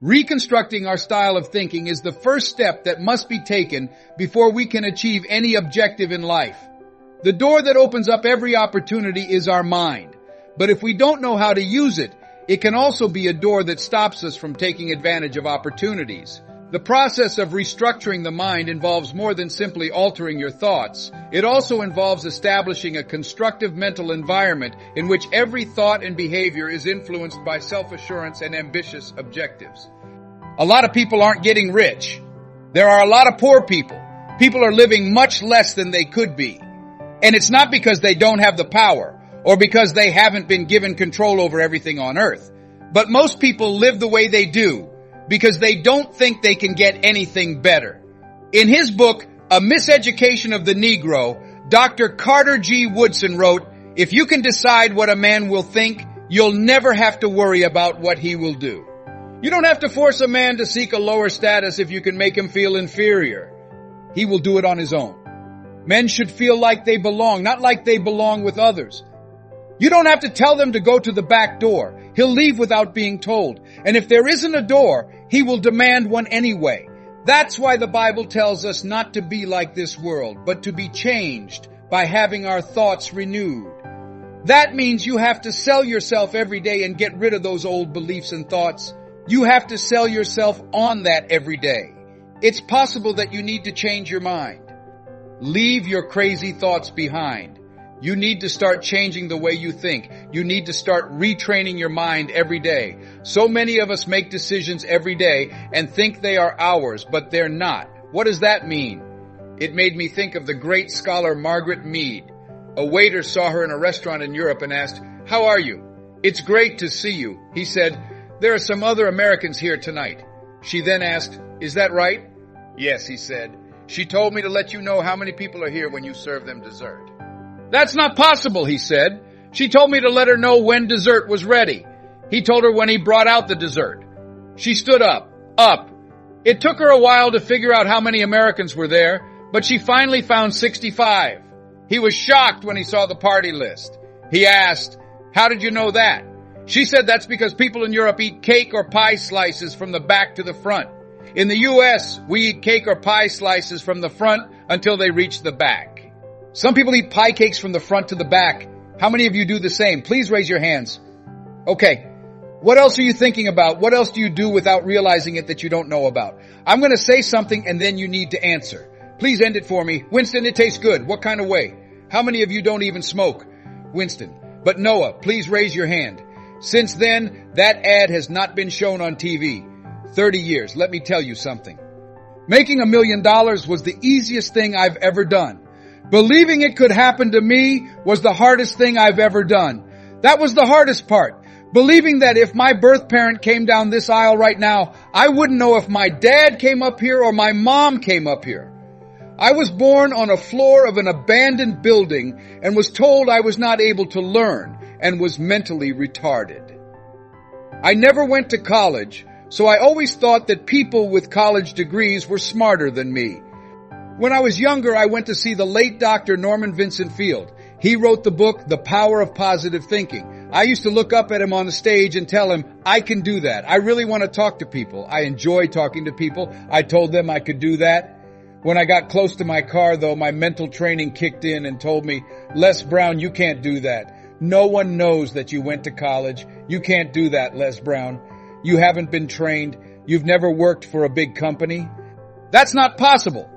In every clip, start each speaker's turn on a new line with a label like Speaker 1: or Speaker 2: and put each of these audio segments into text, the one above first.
Speaker 1: Reconstructing our style of thinking is the first step that must be taken before we can achieve any objective in life. The door that opens up every opportunity is our mind. But if we don't know how to use it, it can also be a door that stops us from taking advantage of opportunities. The process of restructuring the mind involves more than simply altering your thoughts. It also involves establishing a constructive mental environment in which every thought and behavior is influenced by self-assurance and ambitious objectives. A lot of people aren't getting rich. There are a lot of poor people. People are living much less than they could be. And it's not because they don't have the power or because they haven't been given control over everything on earth. But most people live the way they do because they don't think they can get anything better. In his book, A Miseducation of the Negro, Dr. Carter G. Woodson wrote, "If you can decide what a man will think, you'll never have to worry about what he will do." You don't have to force a man to seek a lower status if you can make him feel inferior. He will do it on his own. Men should feel like they belong, not like they belong with others. You don't have to tell them to go to the back door. He'll leave without being told. And if there isn't a door, he will demand one anyway. That's why the Bible tells us not to be like this world, but to be changed by having our thoughts renewed. That means you have to sell yourself every day and get rid of those old beliefs and thoughts. You have to sell yourself on that every day. It's possible that you need to change your mind. Leave your crazy thoughts behind. You need to start changing the way you think. You need to start retraining your mind every day. So many of us make decisions every day and think they are ours, but they're not. What does that mean? It made me think of the great scholar Margaret Mead. A waiter saw her in a restaurant in Europe and asked, "How are you?" "It's great to see you." He said, "There are some other Americans here tonight." She then asked, "Is that right?" "Yes," he said. "She told me to let you know how many people are here when you serve them dessert." "That's not possible," he said. "She told me to let her know when dessert was ready." He told her when he brought out the dessert. She stood up. It took her a while to figure out how many Americans were there, but she finally found 65. He was shocked when he saw the party list. He asked, "How did you know that?" She said that's because people in Europe eat cake or pie slices from the back to the front. In the U.S., we eat cake or pie slices from the front until they reach the back. Some people eat pie cakes from the front to the back. How many of you do the same? Please raise your hands. Okay. What else are you thinking about? What else do you do without realizing it that you don't know about? I'm going to say something and then you need to answer. Please end it for me. Winston, it tastes good. What kind of way? How many of you don't even smoke? Winston. But Noah, please raise your hand. Since then, that ad has not been shown on TV. 30 years. Let me tell you something. Making $1 million was the easiest thing I've ever done. Believing it could happen to me was the hardest thing I've ever done. That was the hardest part. Believing that if my birth parent came down this aisle right now, I wouldn't know if my dad came up here or my mom came up here. I was born on a floor of an abandoned building and was told I was not able to learn and was mentally retarded. I never went to college, so I always thought that people with college degrees were smarter than me. When I was younger, I went to see the late Dr. Norman Vincent Field. He wrote the book, The Power of Positive Thinking. I used to look up at him on the stage and tell him, I can do that. I really want to talk to people. I enjoy talking to people. I told them I could do that. When I got close to my car, though, my mental training kicked in and told me, Les Brown, you can't do that. No one knows that you went to college. You can't do that, Les Brown. You haven't been trained. You've never worked for a big company. That's not possible.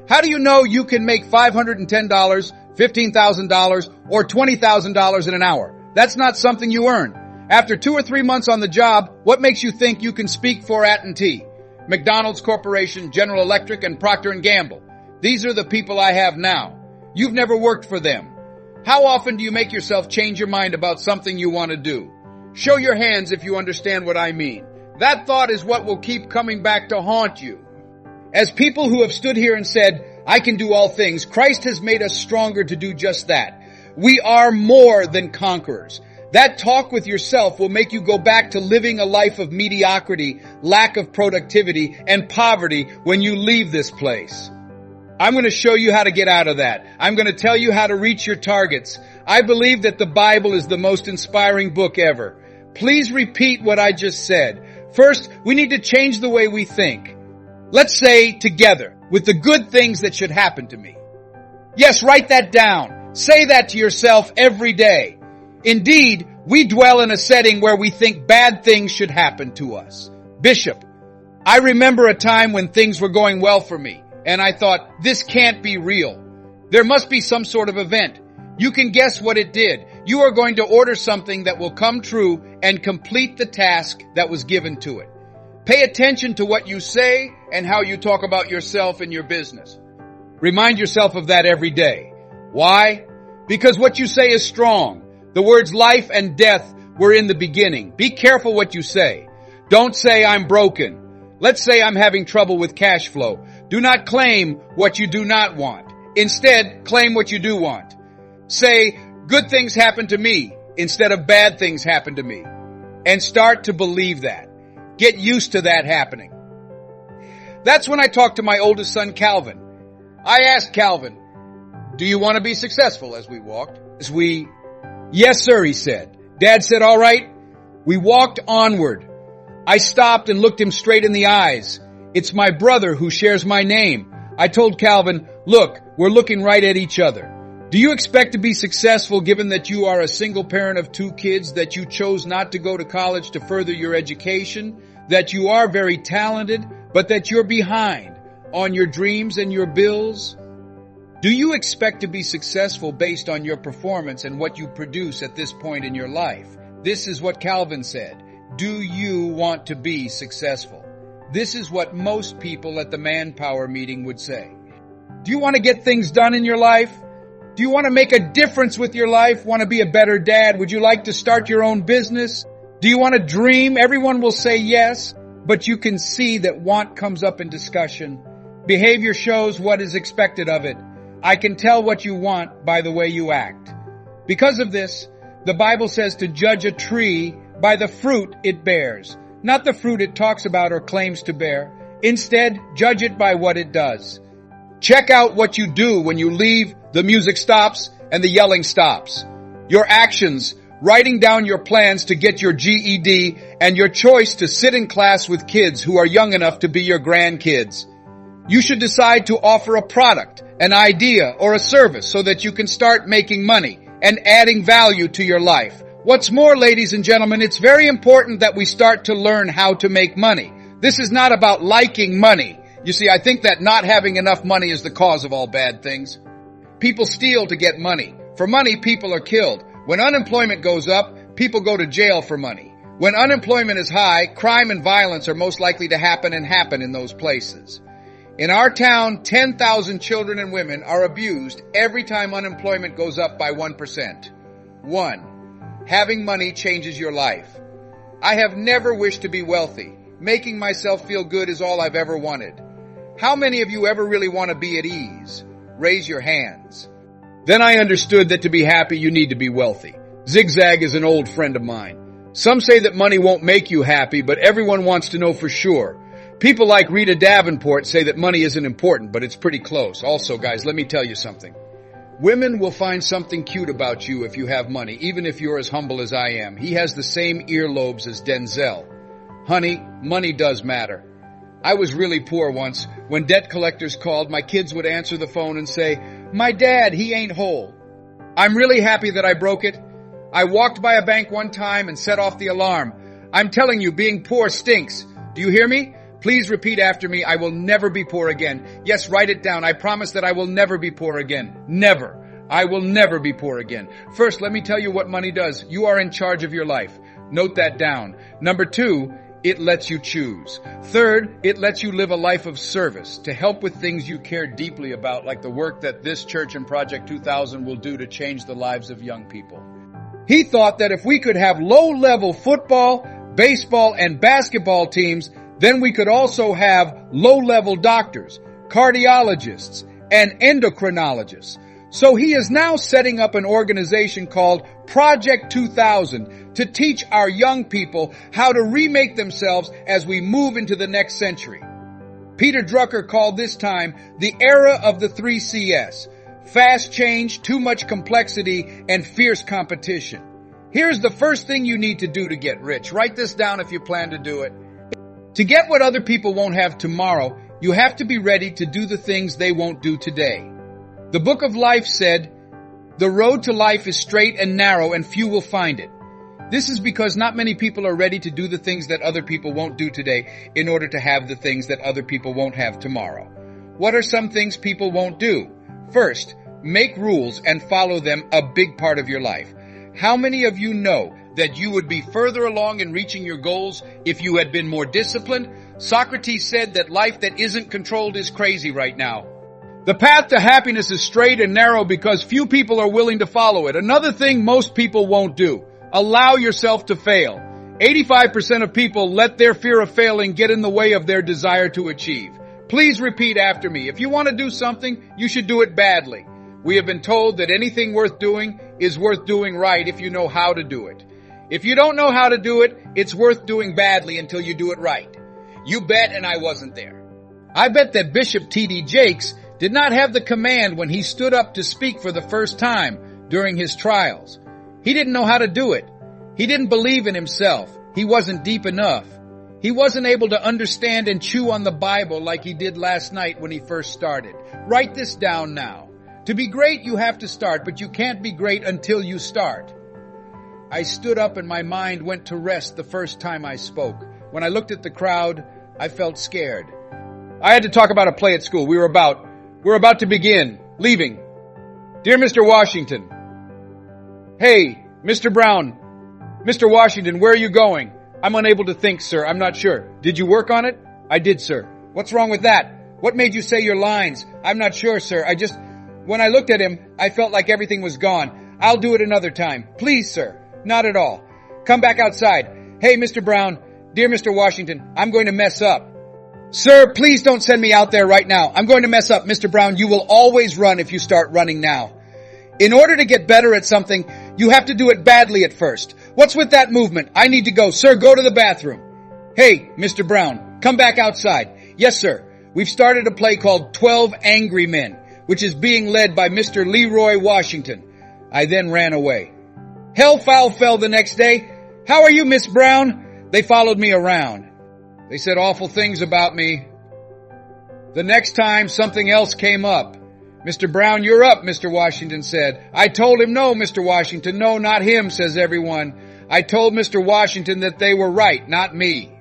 Speaker 1: How do you know you can make $510, $15,000, or $20,000 in an hour? That's not something you earn. After 2 or 3 months on the job, what makes you think you can speak for AT&T, McDonald's Corporation, General Electric, and Procter & Gamble? These are the people I have now. You've never worked for them. How often do you make yourself change your mind about something you want to do? Show your hands if you understand what I mean. That thought is what will keep coming back to haunt you. As people who have stood here and said, I can do all things, Christ has made us stronger to do just that. We are more than conquerors. That talk with yourself will make you go back to living a life of mediocrity, lack of productivity, and poverty when you leave this place. I'm going to show you how to get out of that. I'm going to tell you how to reach your targets. I believe that the Bible is the most inspiring book ever. Please repeat what I just said. First, we need to change the way we think. Let's say together, with the good things that should happen to me. Yes, write that down. Say that to yourself every day. Indeed, we dwell in a setting where we think bad things should happen to us. Bishop, I remember a time when things were going well for me, and I thought, this can't be real. There must be some sort of event. You can guess what it did. You are going to order something that will come true and complete the task that was given to it. Pay attention to what you say and how you talk about yourself and your business. Remind yourself of that every day. Why? Because what you say is strong. The words life and death were in the beginning. Be careful what you say. Don't say I'm broken. Let's say I'm having trouble with cash flow. Do not claim what you do not want. Instead, claim what you do want. Say, good things happen to me instead of bad things happen to me. And start to believe that. Get used to that happening. That's when I talked to my oldest son, Calvin. I asked Calvin, do you want to be successful as we walked? Yes, sir, he said. Dad said, all right. We walked onward. I stopped and looked him straight in the eyes. It's my brother who shares my name. I told Calvin, look, we're looking right at each other. Do you expect to be successful given that you are a single parent of 2 kids, that you chose not to go to college to further your education, that you are very talented, but that you're behind on your dreams and your bills? Do you expect to be successful based on your performance and what you produce at this point in your life? This is what Calvin said. Do you want to be successful? This is what most people at the manpower meeting would say. Do you want to get things done in your life? Do you want to make a difference with your life? Want to be a better dad? Would you like to start your own business? Do you want to dream? Everyone will say yes, but you can see that want comes up in discussion. Behavior shows what is expected of it. I can tell what you want by the way you act. Because of this, the Bible says to judge a tree by the fruit it bears, not the fruit it talks about or claims to bear. Instead, judge it by what it does. Check out what you do when you leave, the music stops and the yelling stops. Your actions, writing down your plans to get your GED, and your choice to sit in class with kids who are young enough to be your grandkids. You should decide to offer a product, an idea, or a service so that you can start making money and adding value to your life. What's more, ladies and gentlemen, it's very important that we start to learn how to make money. This is not about liking money. You see, I think that not having enough money is the cause of all bad things. People steal to get money. For money, people are killed. When unemployment goes up, people go to jail for money. When unemployment is high, crime and violence are most likely to happen in those places. In our town, 10,000 children and women are abused every time unemployment goes up by 1%. 1. Having money changes your life. I have never wished to be wealthy. Making myself feel good is all I've ever wanted. How many of you ever really want to be at ease? Raise your hands. Then I understood that to be happy, you need to be wealthy. Zigzag is an old friend of mine. Some say that money won't make you happy, but everyone wants to know for sure. People like Rita Davenport say that money isn't important, but it's pretty close. Also, guys, let me tell you something. Women will find something cute about you if you have money, even if you're as humble as I am. He has the same earlobes as Denzel. Honey, money does matter. I was really poor once. When debt collectors called, my kids would answer the phone and say, "My dad, he ain't whole." I'm really happy that I broke it. I walked by a bank one time and set off the alarm. I'm telling you, being poor stinks. Do you hear me? Please repeat after me. I will never be poor again. Yes, write it down. I promise that I will never be poor again. Never. I will never be poor again. First, let me tell you what money does. You are in charge of your life. Note that down. Number 2, it lets you choose. Third, it lets you live a life of service to help with things you care deeply about, like the work that this church and Project 2000 will do to change the lives of young people. He thought that if we could have low-level football, baseball, and basketball teams, then we could also have low-level doctors, cardiologists, and endocrinologists. So he is now setting up an organization called Project 2000 to teach our young people how to remake themselves as we move into the next century. Peter Drucker called this time the era of the 3 Cs: fast change, too much complexity, and fierce competition. Here's the first thing you need to do to get rich. Write this down if you plan to do it. To get what other people won't have tomorrow, you have to be ready to do the things they won't do today. The Book of Life said, "The road to life is straight and narrow, and few will find it." This is because not many people are ready to do the things that other people won't do today in order to have the things that other people won't have tomorrow. What are some things people won't do? First, make rules and follow them, a big part of your life. How many of you know that you would be further along in reaching your goals if you had been more disciplined? Socrates said that life that isn't controlled is crazy right now. The path to happiness is straight and narrow because few people are willing to follow it. Another thing most people won't do: allow yourself to fail. 85% of people let their fear of failing get in the way of their desire to achieve. Please repeat after me. If you want to do something, you should do it badly. We have been told that anything worth doing is worth doing right if you know how to do it. If you don't know how to do it, it's worth doing badly until you do it right. You bet, and I wasn't there. I bet that Bishop T.D. Jakes did not have the command when he stood up to speak for the first time during his trials. He didn't know how to do it. He didn't believe in himself. He wasn't deep enough. He wasn't able to understand and chew on the Bible like he did last night when he first started. Write this down now. To be great, you have to start, but you can't be great until you start. I stood up and my mind went to rest the first time I spoke. When I looked at the crowd, I felt scared. I had to talk about a play at school. We're about to begin. Leaving. Dear Mr. Washington. Hey, Mr. Brown. Mr. Washington, where are you going? I'm unable to think, sir. I'm not sure. Did you work on it? I did, sir. What's wrong with that? What made you say your lines? I'm not sure, sir. When I looked at him, I felt like everything was gone. I'll do it another time. Please, sir. Not at all. Come back outside. Hey, Mr. Brown. Dear Mr. Washington, I'm going to mess up. Sir, please don't send me out there right now. I'm going to mess up. Mr. Brown, you will always run if you start running now. In order to get better at something, you have to do it badly at first. What's with that movement? I need to go. Sir, go to the bathroom. Hey, Mr. Brown, come back outside. Yes, sir. We've started a play called 12 Angry Men, which is being led by Mr. Leroy Washington. I then ran away. Hell foul fell the next day. How are you, Miss Brown? They followed me around. They said awful things about me. The next time, something else came up. Mr. Brown, you're up, Mr. Washington said. I told him no, Mr. Washington. No, not him, says everyone. I told Mr. Washington that they were right, not me.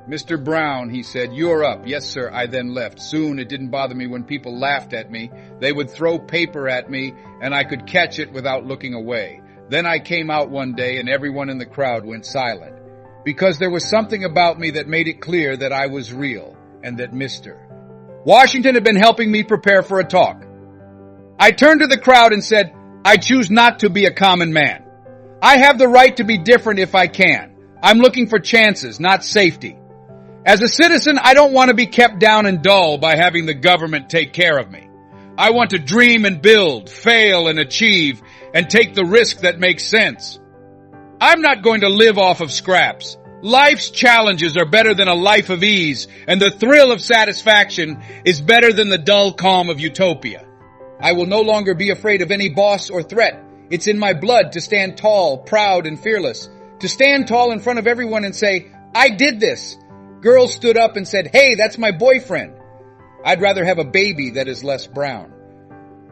Speaker 1: Mr. Brown, he said, you're up. Yes, sir. I then left. Soon it didn't bother me when people laughed at me. They would throw paper at me, and I could catch it without looking away. Then I came out one day, and everyone in the crowd went silent, because there was something about me that made it clear that I was real, and that Mr. Washington had been helping me prepare for a talk. I turned to the crowd and said, I choose not to be a common man. I have the right to be different if I can. I'm looking for chances, not safety. As a citizen, I don't want to be kept down and dull by having the government take care of me. I want to dream and build, fail and achieve, and take the risk that makes sense. I'm not going to live off of scraps. Life's challenges are better than a life of ease, and the thrill of satisfaction is better than the dull calm of utopia. I will no longer be afraid of any boss or threat. It's in my blood to stand tall, proud, and fearless. To stand tall in front of everyone and say, I did this. Girls stood up and said, hey, that's my boyfriend. I'd rather have a baby that is less brown.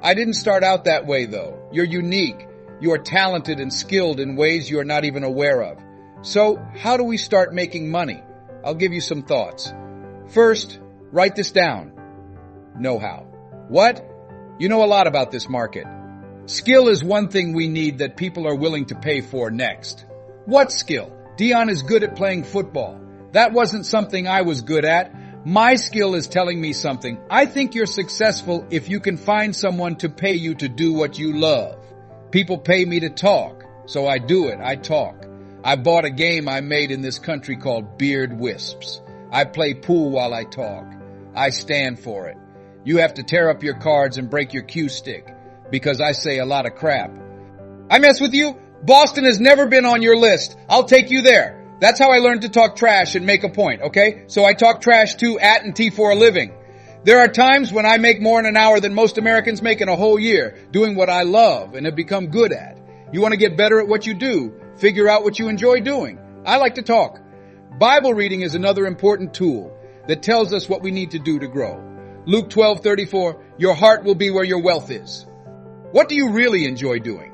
Speaker 1: I didn't start out that way, though. You're unique. You are talented and skilled in ways you are not even aware of. So, how do we start making money? I'll give you some thoughts. First, write this down. Know-how. What? You know a lot about this market. Skill is one thing we need that people are willing to pay for next. What skill? Dion is good at playing football. That wasn't something I was good at. My skill is telling me something. I think you're successful if you can find someone to pay you to do what you love. People pay me to talk, so I do it. I talk. I bought a game I made in this country called Beard Wisps. I play pool while I talk. I stand for it. You have to tear up your cards and break your cue stick, because I say a lot of crap. I mess with you? Boston has never been on your list. I'll take you there. That's how I learned to talk trash and make a point, okay? So I talk trash too at and T for a living. There are times when I make more in an hour than most Americans make in a whole year, doing what I love and have become good at. You want to get better at what you do, figure out what you enjoy doing. I like to talk. Bible reading is another important tool that tells us what we need to do to grow. Luke 12:34, your heart will be where your wealth is. What do you really enjoy doing?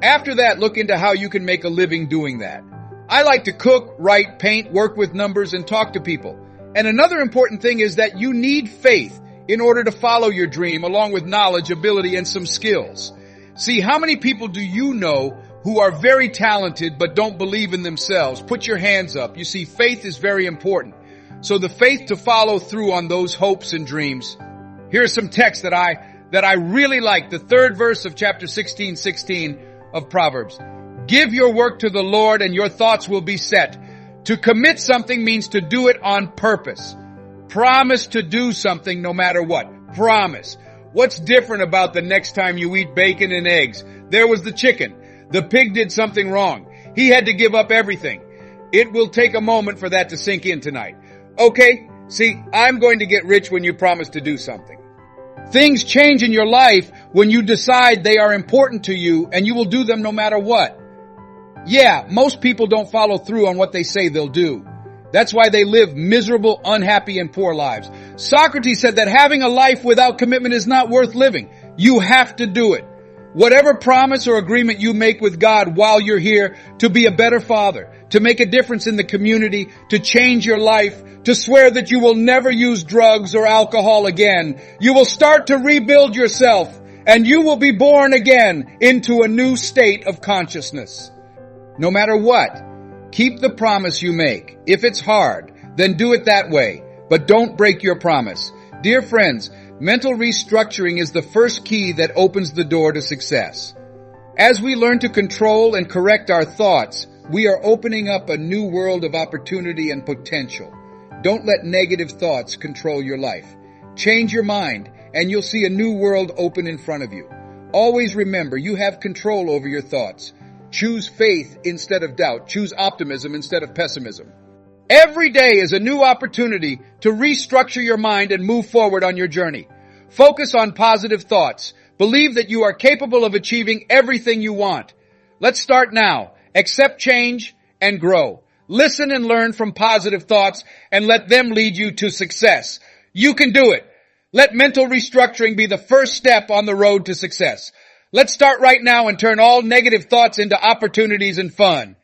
Speaker 1: After that, look into how you can make a living doing that. I like to cook, write, paint, work with numbers, and talk to people. And another important thing is that you need faith in order to follow your dream, along with knowledge, ability, and some skills. See, how many people do you know who are very talented but don't believe in themselves? Put your hands up. You see, faith is very important. So the faith to follow through on those hopes and dreams. Here's some text that I really like. The 3rd verse of chapter 16:16 of Proverbs. Give your work to the Lord and your thoughts will be set. To commit something means to do it on purpose. Promise to do something no matter what. Promise. What's different about the next time you eat bacon and eggs? There was the chicken. The pig did something wrong. He had to give up everything. It will take a moment for that to sink in tonight. Okay, see, I'm going to get rich when you promise to do something. Things change in your life when you decide they are important to you and you will do them no matter what. Yeah, most people don't follow through on what they say they'll do. That's why they live miserable, unhappy, and poor lives. Socrates said that having a life without commitment is not worth living. You have to do it. Whatever promise or agreement you make with God while you're here, to be a better father, to make a difference in the community, to change your life, to swear that you will never use drugs or alcohol again, you will start to rebuild yourself and you will be born again into a new state of consciousness. No matter what, keep the promise you make. If it's hard, then do it that way, but don't break your promise. Dear friends, mental restructuring is the first key that opens the door to success. As we learn to control and correct our thoughts, we are opening up a new world of opportunity and potential. Don't let negative thoughts control your life. Change your mind, and you'll see a new world open in front of you. Always remember, you have control over your thoughts. Choose faith instead of doubt. Choose optimism instead of pessimism. Every day is a new opportunity to restructure your mind and move forward on your journey. Focus on positive thoughts. Believe that you are capable of achieving everything you want. Let's start now. Accept change and grow. Listen and learn from positive thoughts and let them lead you to success. You can do it. Let mental restructuring be the first step on the road to success. Let's start right now and turn all negative thoughts into opportunities and fun.